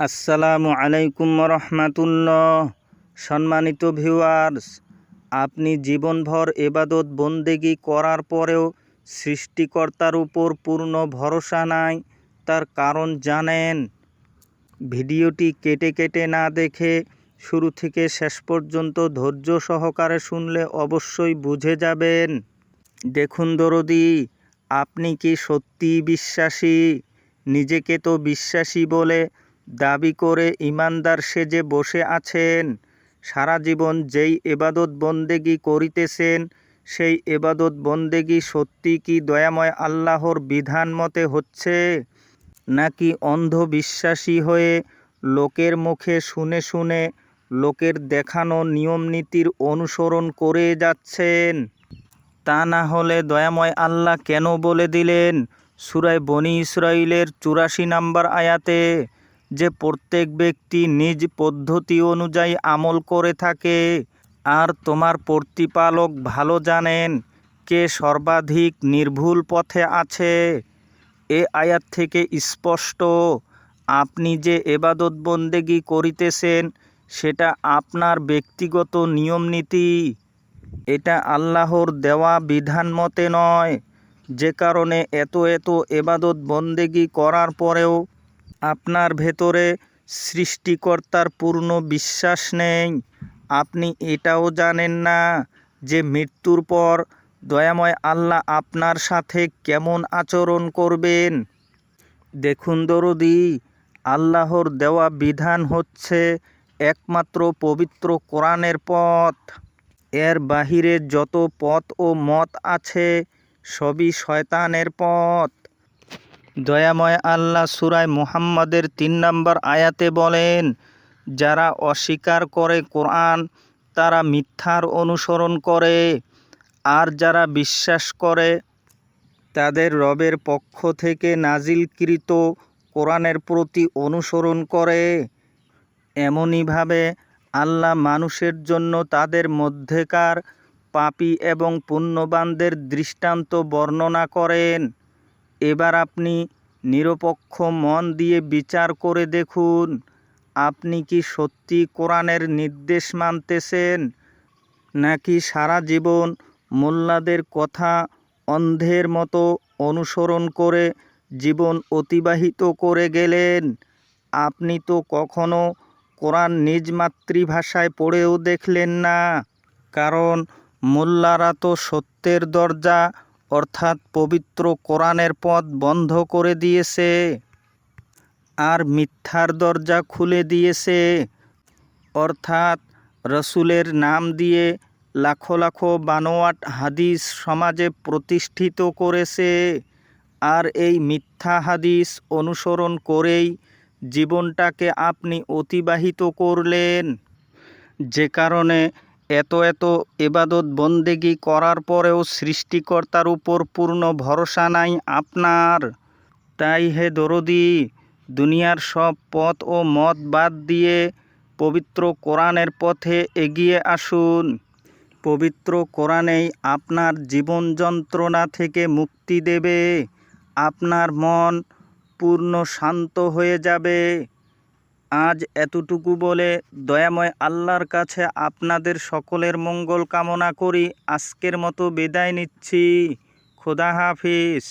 আসসালামু আলাইকুম রহমাতুল্লাহ। সম্মানিত ভিউয়ার্স, আপনি জীবনভর ইবাদত বন্দেগী করার পরেও সৃষ্টিকর্তার উপর পূর্ণ ভরসা নাই, তার কারণ জানেন? ভিডিওটি কেটে কেটে না দেখে শুরু থেকে শেষ পর্যন্ত ধৈর্য সহকারে শুনলে অবশ্যই বুঝে যাবেন। দেখুন দরদি, আপনি কি সত্যিই বিশ্বাসী? নিজেকে তো বিশ্বাসী বলে দাবি করে ইমানদার সেজে বসে আছেন। সারা জীবন যেই ইবাদত বন্দেগী করিতেছেন, সেই ইবাদত বন্দেগী সত্যি কি দয়াময় আল্লাহর বিধান মতে হচ্ছে, নাকি অন্ধবিশ্বাসী হয়ে লোকের মুখে শুনে শুনে লোকের দেখানো নিয়মনীতির অনুসরণ করে যাচ্ছেন? তা না হলে দয়াময় আল্লাহ কেন বলে দিলেন সূরা বনী ইসরাঈলের ৮৪ নম্বর আয়াতে যে প্রত্যেক ব্যক্তি নিজ পদ্ধতি অনুযায়ী আমল করে থাকে, আর তোমার প্রতিপালক ভালো জানেন কে সর্বাধিক নির্ভুল পথে আছে। এ আয়াত থেকে স্পষ্ট, আপনি যে ইবাদত বন্দেগী করিতেছেন সেটা আপনার ব্যক্তিগত নিয়মনীতি, এটা আল্লাহর দেওয়া বিধান মতে নয়। যে কারণে এত ইবাদত বন্দেগী করার পরেও আপনার ভেতরে সৃষ্টিকর্তার পূর্ণ বিশ্বাস নেই। আপনি এটাও জানেন না যে মৃত্যুর পর দয়াময় আল্লাহ আপনার সাথে কেমন আচরণ করবেন। দেখুন দরদি, আল্লাহর দেওয়া বিধান হচ্ছে একমাত্র পবিত্র কোরআনের পথ। এর বাহিরে যত পথ ও মত আছে সবই শয়তানের পথ। দয়াময় আল্লাহ সূরা মুহাম্মদের ৩ নম্বর আয়াতে বলেন, যারা অস্বীকার করে কোরআন তারা মিথ্যার অনুসরণ করে, আর যারা বিশ্বাস করে তাদের রবের পক্ষ থেকে নাজিলকৃত কোরআনের প্রতি অনুসরণ করে। এমনিভাবে আল্লাহ মানুষের জন্য তাদের মধ্যেকার পাপী এবং পুণ্যবানদের দৃষ্টান্ত বর্ণনা করেন। এবার আপনি নিরপেক্ষ মন দিয়ে বিচার করে দেখুন, আপনি কি সত্যি কোরআনের নির্দেশ মানতেছেন, নাকি সারা জীবন মোল্লাদের কথা অন্ধের মতো অনুসরণ করে জীবন অতিবাহিত করে গেলেন? আপনি তো কখনো কোরআন নিজ মাতৃভাষায় পড়েও দেখলেন না, কারণ মোল্লারা তো সত্যের দরজা অর্থাৎ পবিত্র কোরআনের পথ বন্ধ করে দিয়েছে আর মিথ্যার দরজা খুলে দিয়েছে, অর্থাৎ রসুলের নাম দিয়ে লাখো লাখো বানোয়াট হাদিস সমাজে প্রতিষ্ঠিত করেছে। আর এই মিথ্যা হাদিস অনুসরণ করেই জীবনটাকে আপনি অতিবাহিত করলেন। যে কারণে এত ইবাদত বন্দেগী করার পরেও সৃষ্টিকর্তার উপর পূর্ণ ভরসা নাই আপনার। তাই হে দরদি, দুনিয়ার সব পথ ও মত বাদ দিয়ে পবিত্র কোরআনের পথে এগিয়ে আসুন। পবিত্র কোরআনেই আপনার জীবন যন্ত্রণা থেকে মুক্তি দেবে, আপনার মন পূর্ণ শান্ত হয়ে যাবে। আজ এতটুকু বলে দয়াময় আল্লাহর কাছে আপনাদের সকলের মঙ্গল কামনা করি আজকের মতো বিদায় নিচ্ছি। খোদা হাফিজ।